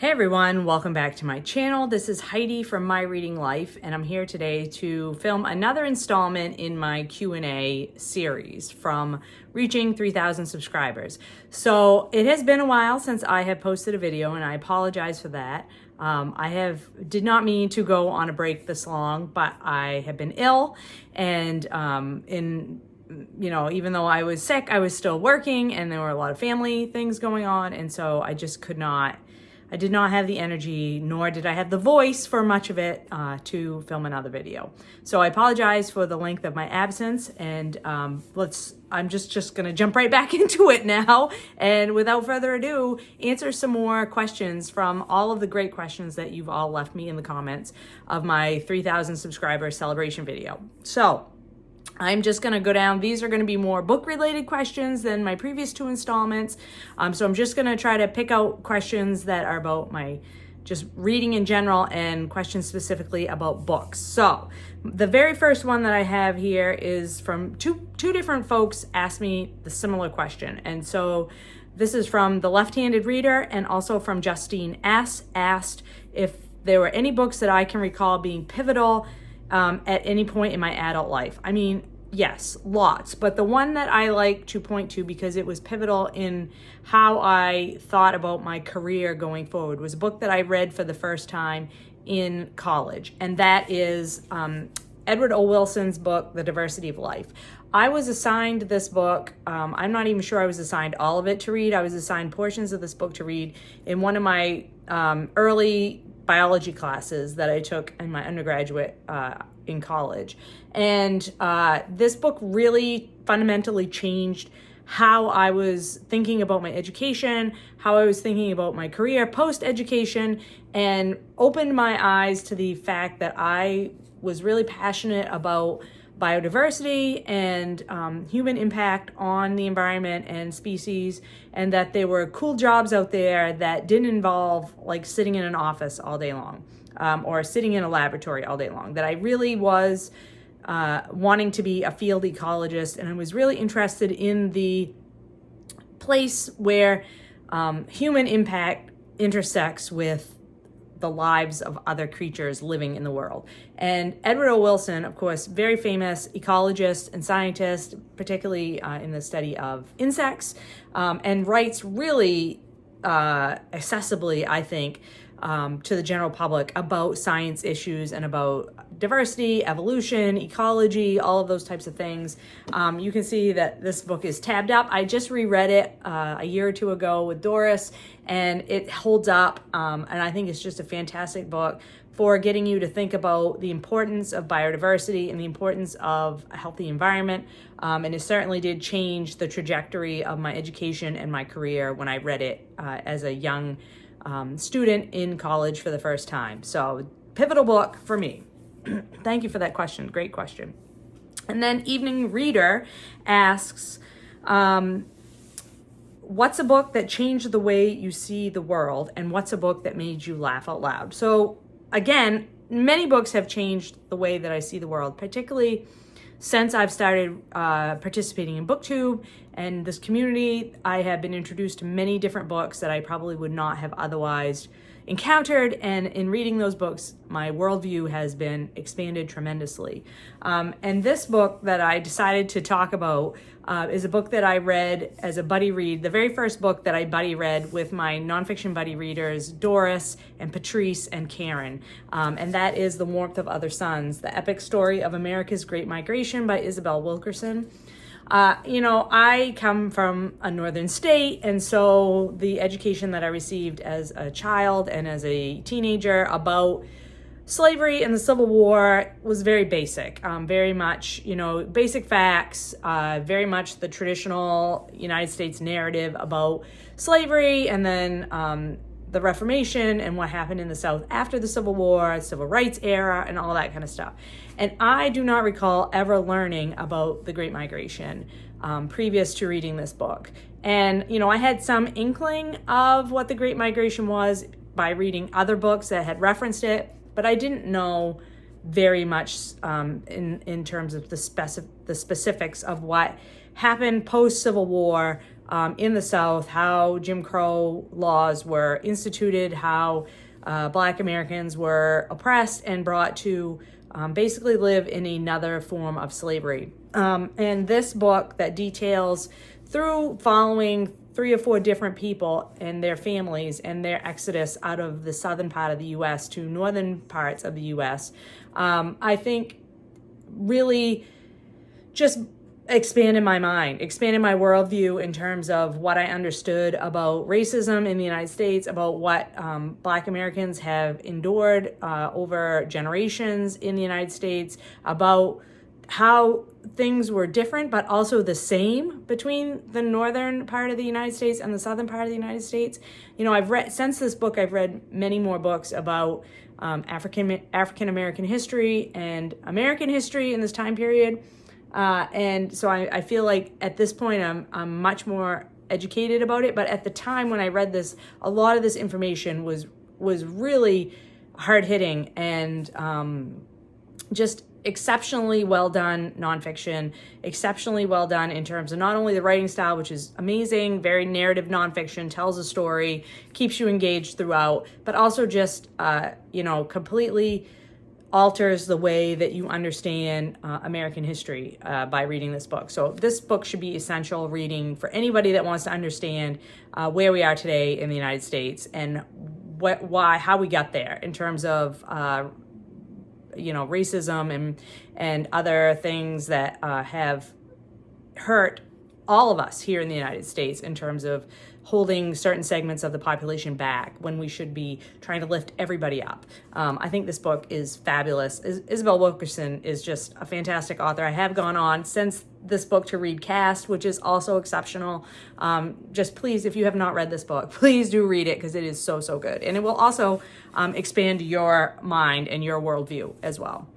Hey everyone, welcome back to my channel. This is Heidi from My Reading Life, and I'm here today to film another installment in my Q&A series from reaching 3,000 subscribers. So it has been a while since I have posted a video, and I apologize for that. Did not mean to go on a break this long, but I have been ill, and even though I was sick, I was still working, and there were a lot of family things going on, and so I just I did not have the energy, nor did I have the voice for much of it to film another video. So I apologize for the length of my absence, and I'm just gonna jump right back into it now. And without further ado, answer some more questions from all of the great questions that you've all left me in the comments of my 3,000 subscriber celebration video. So I'm just going to go down. These are going to be more book-related questions than my previous two installments. So I'm just going to try to pick out questions that are about my just reading in general and questions specifically about books. So the very first one that I have here is from two different folks asked me the similar question. And so this is from the Left-Handed Reader, and also from Justine S. asked if there were any books that I can recall being pivotal at any point in my adult life. I mean, yes, lots, but the one that I like to point to because it was pivotal in how I thought about my career going forward was a book that I read for the first time in college, and that is Edward O. Wilson's book, The Diversity of Life. I was assigned this book. I'm not even sure I was assigned all of it to read. I was assigned portions of this book to read in one of my early biology classes that I took in my undergraduate in college. And this book really fundamentally changed how I was thinking about my education, how I was thinking about my career post-education, and opened my eyes to the fact that I was really passionate about biodiversity and human impact on the environment and species, and that there were cool jobs out there that didn't involve like sitting in an office all day long or sitting in a laboratory all day long, that I really was wanting to be a field ecologist, and I was really interested in the place where human impact intersects with the lives of other creatures living in the world. And Edward O. Wilson, of course, very famous ecologist and scientist, particularly in the study of insects, and writes really accessibly, I think, to the general public about science issues and about diversity, evolution, ecology, all of those types of things. You can see that this book is tabbed up. I just reread it a year or two ago with Doris, and it holds up. And I think it's just a fantastic book for getting you to think about the importance of biodiversity and the importance of a healthy environment. And it certainly did change the trajectory of my education and my career when I read it as a young student in college for the first time. So pivotal book for me. Thank you for that question. Great question. And then Evening Reader asks, what's a book that changed the way you see the world, and what's a book that made you laugh out loud? So again, many books have changed the way that I see the world, particularly since I've started participating in BookTube and this community. I have been introduced to many different books that I probably would not have otherwise encountered, and in reading those books, my worldview has been expanded tremendously. And this book that I decided to talk about is a book that I read as a buddy read, the very first book that I buddy read with my nonfiction buddy readers, Doris and Patrice and Karen. And that is The Warmth of Other Suns, the epic story of America's Great Migration by Isabel Wilkerson. I come from a northern state, and so the education that I received as a child and as a teenager about slavery and the Civil War was very basic, very much, basic facts, very much the traditional United States narrative about slavery, and then the Reformation and what happened in the South after the Civil War, Civil Rights era, and all that kind of stuff. And I do not recall ever learning about the Great Migration previous to reading this book. And, I had some inkling of what the Great Migration was by reading other books that had referenced it, but I didn't know very much in terms of the specifics of what happened post-Civil War in the South, how Jim Crow laws were instituted, how Black Americans were oppressed and brought to basically live in another form of slavery. And this book that details through following 3 or 4 different people and their families and their exodus out of the southern part of the U.S. to northern parts of the U.S., I think really just expanded my mind, expanded my worldview in terms of what I understood about racism in the United States, about what Black Americans have endured over generations in the United States, about how things were different but also the same between the northern part of the United States and the southern part of the United States. You know, I've read, since this book, I've read many more books about African American history and American history in this time period. And so I feel like at this point I'm much more educated about it. But at the time when I read this, a lot of this information was really hard hitting and just exceptionally well done nonfiction, exceptionally well done in terms of not only the writing style, which is amazing, very narrative nonfiction, tells a story, keeps you engaged throughout, but also just, completely alters the way that you understand American history by reading this book. So this book should be essential reading for anybody that wants to understand where we are today in the United States and how we got there in terms of racism and other things that have hurt all of us here in the United States in terms of holding certain segments of the population back when we should be trying to lift everybody up. I think this book is fabulous. Isabel Wilkerson is just a fantastic author. I have gone on since this book to read Caste, which is also exceptional. Just please, if you have not read this book, please do read it because it is so, so good. And it will also expand your mind and your worldview as well.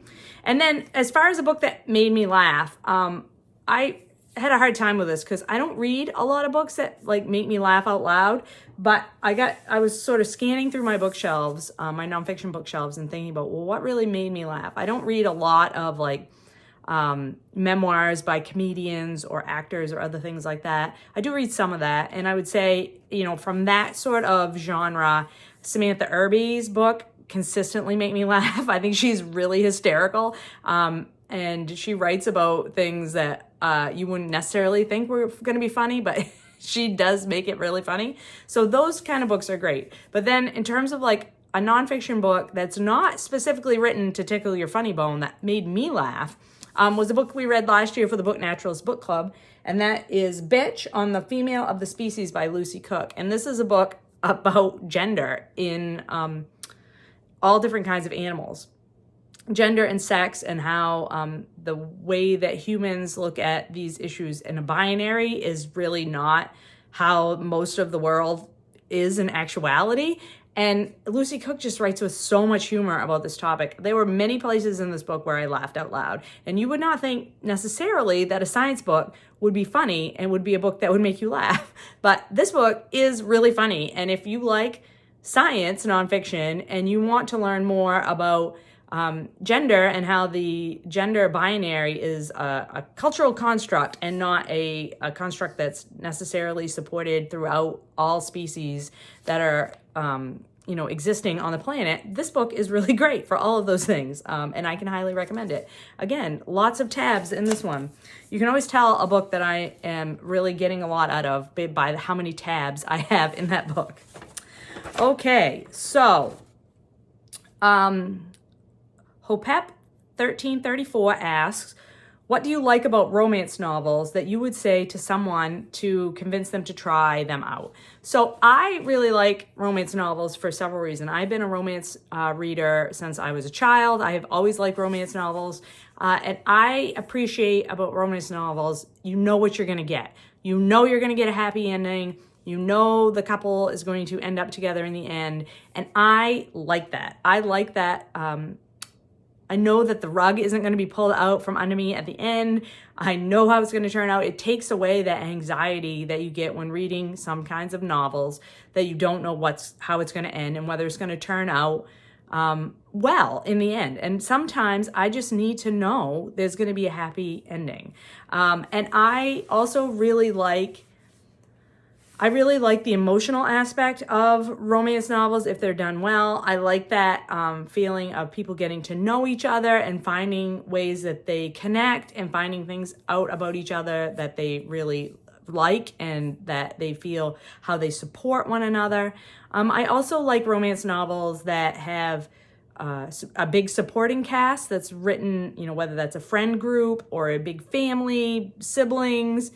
And then as far as a book that made me laugh, I had a hard time with this because I don't read a lot of books that like make me laugh out loud, but I was sort of scanning through my bookshelves, my nonfiction bookshelves, and thinking about, well, what really made me laugh? I don't read a lot of like memoirs by comedians or actors or other things like that. I do read some of that, and I would say, from that sort of genre, Samantha Irby's book consistently make me laugh. I think she's really hysterical. And she writes about things that you wouldn't necessarily think were going to be funny, but she does make it really funny. So those kind of books are great. But then in terms of like a nonfiction book that's not specifically written to tickle your funny bone that made me laugh was a book we read last year for the Book Naturalist Book Club, and that is Bitch on the Female of the Species by Lucy Cook. And this is a book about gender in all different kinds of animals. Gender and sex, and how the way that humans look at these issues in a binary is really not how most of the world is in actuality. And Lucy Cook just writes with so much humor about this topic. There were many places in this book where I laughed out loud. And you would not think necessarily that a science book would be funny and would be a book that would make you laugh. But this book is really funny. And if you like science nonfiction and you want to learn more about gender and how the gender binary is a cultural construct and not a construct that's necessarily supported throughout all species that are existing on the planet, this book is really great for all of those things, and I can highly recommend it. Again, lots of tabs in this one. You can always tell a book that I am really getting a lot out of by how many tabs I have in that book. Okay, so Hopep 1334 asks, what do you like about romance novels that you would say to someone to convince them to try them out? So I really like romance novels for several reasons. I've been a romance reader since I was a child. I have always liked romance novels. And I appreciate about romance novels, you know what you're going to get. You know you're going to get a happy ending. You know the couple is going to end up together in the end. And I like that. I like that. I know that the rug isn't going to be pulled out from under me at the end. I know how it's going to turn out. It takes away that anxiety that you get when reading some kinds of novels that you don't know how it's going to end and whether it's going to turn out well in the end. And sometimes I just need to know there's going to be a happy ending. And I also really like I really like the emotional aspect of romance novels if they're done well. I like that feeling of people getting to know each other and finding ways that they connect and finding things out about each other that they really like and that they feel how they support one another. I also like romance novels that have a big supporting cast that's written, whether that's a friend group or a big family, siblings,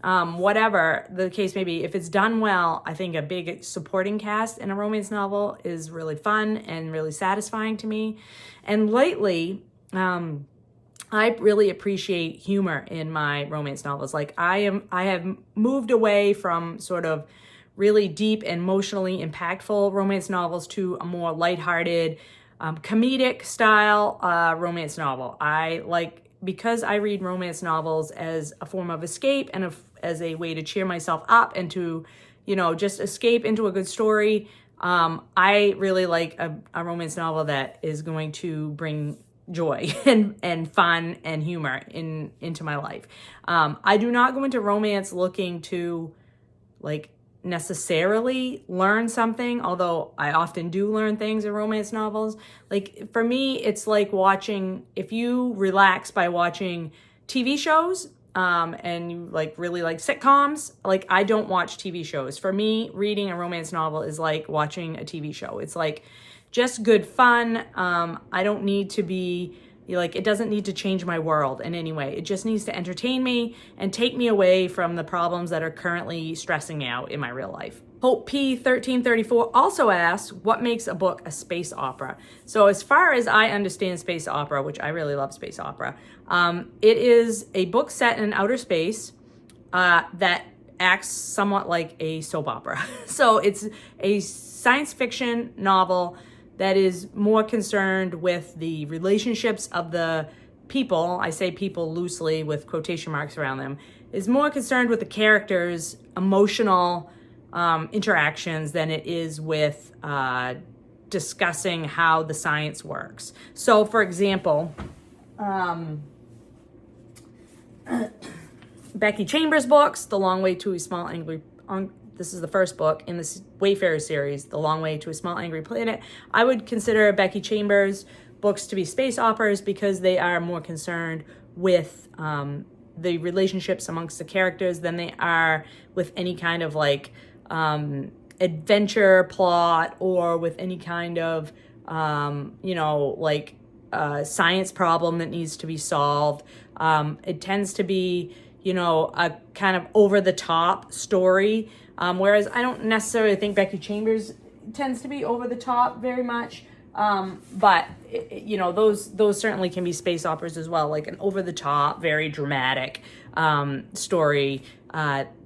whatever the case may be. If it's done well, I think a big supporting cast in a romance novel is really fun and really satisfying to me. And lately, I really appreciate humor in my romance novels. Like I have moved away from sort of really deep, emotionally impactful romance novels to a more lighthearted, comedic style romance novel. Because I read romance novels as a form of escape and as a way to cheer myself up and to, just escape into a good story. I really like a romance novel that is going to bring joy and fun and humor into my life. I do not go into romance looking to necessarily learn something, although I often do learn things in romance novels. Like for me, it's like if you relax by watching TV shows, and you really like sitcoms, I don't watch TV shows. For me, reading a romance novel is like watching a TV show. It's like just good fun. I don't need to be it doesn't need to change my world in any way. It just needs to entertain me and take me away from the problems that are currently stressing me out in my real life. Hope P1334 also asks, what makes a book a space opera? So as far as I understand space opera, which I really love space opera, it is a book set in outer space that acts somewhat like a soap opera. So it's a science fiction novel that is more concerned with the relationships of the people, I say people loosely with quotation marks around them, is more concerned with the characters' emotional interactions than it is with discussing how the science works. So, for example, Becky Chambers' books, The Long Way to a Small Angry... This is the first book in this Wayfarer series, The Long Way to a Small Angry Planet. I would consider Becky Chambers' books to be space operas because they are more concerned with the relationships amongst the characters than they are with any kind of adventure plot or with any kind of, science problem that needs to be solved. It tends to be, a kind of over-the-top story. Whereas I don't necessarily think Becky Chambers tends to be over the top very much. But those certainly can be space operas as well, like an over the top, very dramatic story,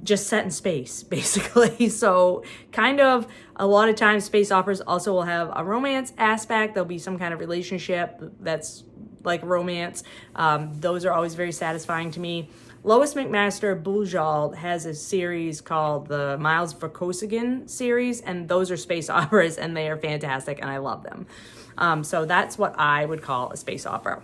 just set in space, basically. So kind of a lot of times space operas also will have a romance aspect. There'll be some kind of relationship that's like romance. Those are always very satisfying to me. Lois McMaster Bujold has a series called the Miles Verkosigan series, and those are space operas, and they are fantastic, and I love them. So that's what I would call a space opera.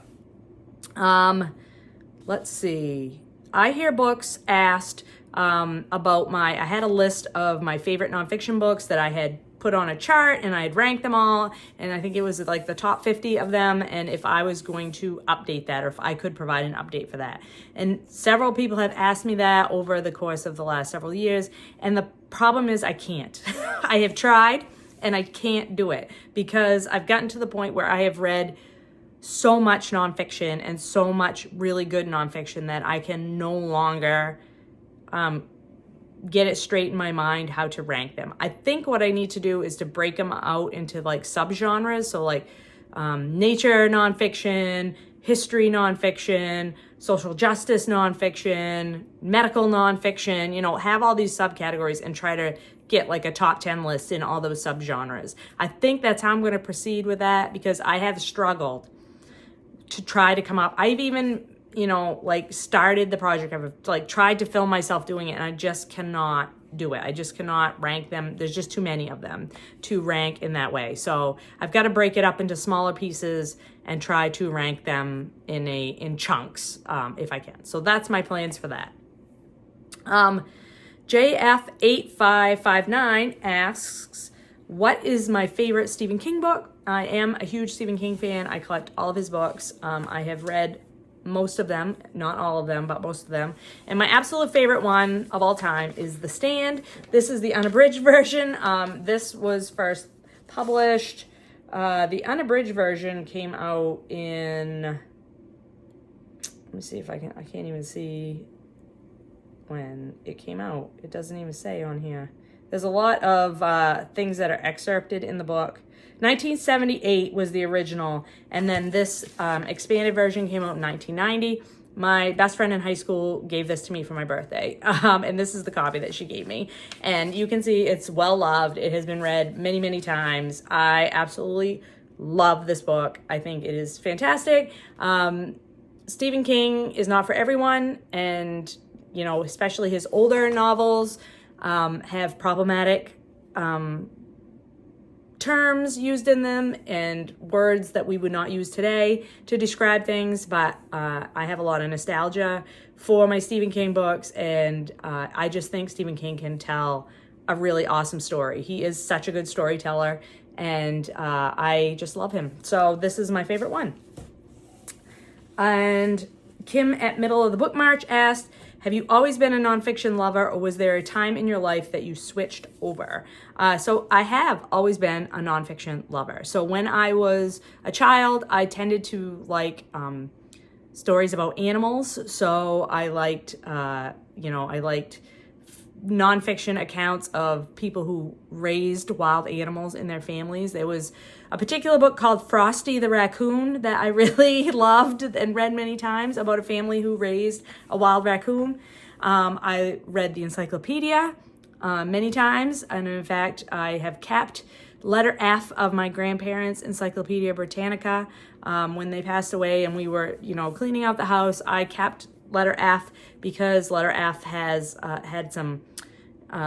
Let's see. I hear books asked about I had a list of my favorite nonfiction books that I had put on a chart and I had ranked them all, and I think it was like the top 50 of them, and if I was going to update that or if I could provide an update for that. And several people have asked me that over the course of the last several years, and the problem is I can't. I have tried and I can't do it because I've gotten to the point where I have read so much nonfiction and so much really good nonfiction that I can no longer get it straight in my mind how to rank them. I think what I need to do is to break them out into like subgenres. So like nature nonfiction, history nonfiction, social justice nonfiction, medical nonfiction, have all these subcategories and try to get like a top 10 list in all those subgenres. I think that's how I'm going to proceed with that because I have struggled to try to come up. I've even started the project. I've tried to film myself doing it and I just cannot do it. I just cannot rank them. There's just too many of them to rank in that way. So I've got to break it up into smaller pieces and try to rank them in chunks if I can. So that's my plans for that. JF8559 asks, what is my favorite Stephen King book? I am a huge Stephen King fan. I collect all of his books. I have read most of them, not all of them, but most of them. And my absolute favorite one of all time is The Stand. This is the unabridged version. This was first published. The unabridged version came out in, let me see if I can't even see when it came out. It doesn't even say on here. There's a lot of things that are excerpted in the book. 1978 was the original, and then this expanded version came out in 1990. My best friend in high school gave this to me for my birthday, and this is the copy that she gave me. And you can see it's well loved. It has been read many, many times. I absolutely love this book. I think it is fantastic. Stephen King is not for everyone, and you know, especially his older novels have problematic terms used in them and words that we would not use today to describe things, but I have a lot of nostalgia for my Stephen King books, and I just think Stephen King can tell a really awesome story. He is such a good storyteller, and I just love him. So this is my favorite one. And Kim at Middle of the Book March asked, have you always been a nonfiction lover, or was there a time in your life that you switched over? So I have always been a nonfiction lover. So when I was a child, I tended to like stories about animals. So I liked, I liked nonfiction accounts of people who raised wild animals in their families. There was a particular book called Frosty the Raccoon that I really loved and read many times, about a family who raised a wild raccoon. I read the encyclopedia many times, and in fact, I have kept letter F of my grandparents' Encyclopedia Britannica. When they passed away and we were, cleaning out the house, I kept letter F because letter F has had some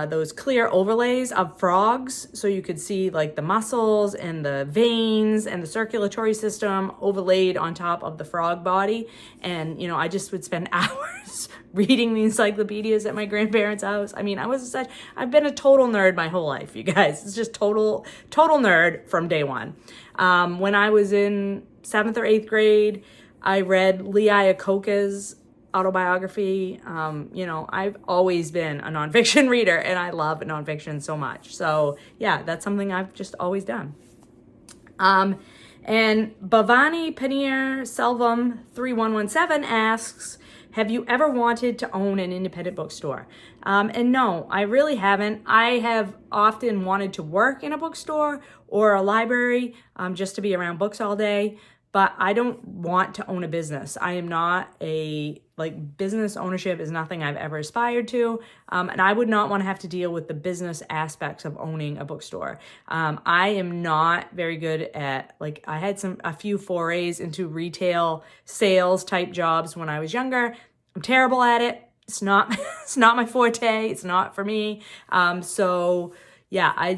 those clear overlays of frogs, so you could see like the muscles and the veins and the circulatory system overlaid on top of the frog body. And I just would spend hours reading the encyclopedias at my grandparents' house. I mean, I've been a total nerd my whole life, you guys. It's just total nerd from day one. When I was in 7th or 8th grade, I read Lee Iacocca's autobiography. I've always been a nonfiction reader, and I love nonfiction so much. So yeah, that's something I've just always done. And Bhavani Paneer Selvam 3117 asks, have you ever wanted to own an independent bookstore? And no, I really haven't. I have often wanted to work in a bookstore or a library, just to be around books all day. But I don't want to own a business. I am not business ownership is nothing I've ever aspired to. And I would not want to have to deal with the business aspects of owning a bookstore. I am not very good at, I had a few forays into retail sales type jobs when I was younger. I'm terrible at it. It's not my forte. It's not for me. So yeah, I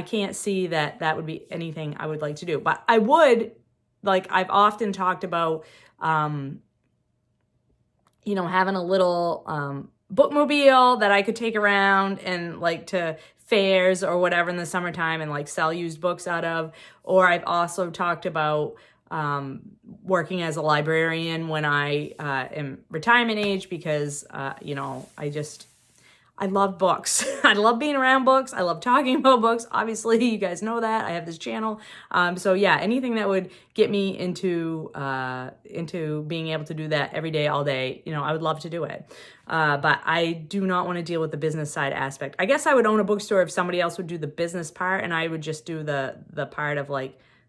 can't see that would be anything I would like to do. But I would, I've often talked about, having a little bookmobile that I could take around and to fairs or whatever in the summertime and sell used books out of. Or I've also talked about working as a librarian when I am retirement age, because, I love books. I love being around books. I love talking about books. Obviously, you guys know that. I have this channel. So yeah, anything that would get me into being able to do that every day, all day, I would love to do it. But I do not want to deal with the business side aspect. I guess I would own a bookstore if somebody else would do the business part, and I would just do the part of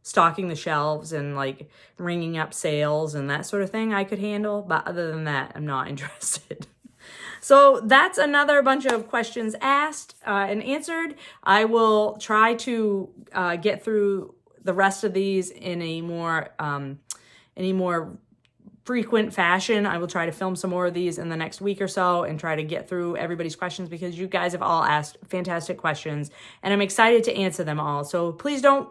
stocking the shelves and ringing up sales and that sort of thing I could handle. But other than that, I'm not interested. So that's another bunch of questions asked and answered. I will try to get through the rest of these in a more frequent fashion. I will try to film some more of these in the next week or so and try to get through everybody's questions, because you guys have all asked fantastic questions and I'm excited to answer them all. So please don't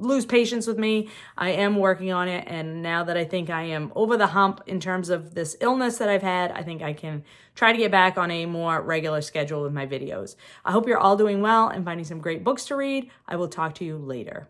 lose patience with me. I am working on it. And now that I think I am over the hump in terms of this illness that I've had, I think I can try to get back on a more regular schedule with my videos. I hope you're all doing well and finding some great books to read. I will talk to you later.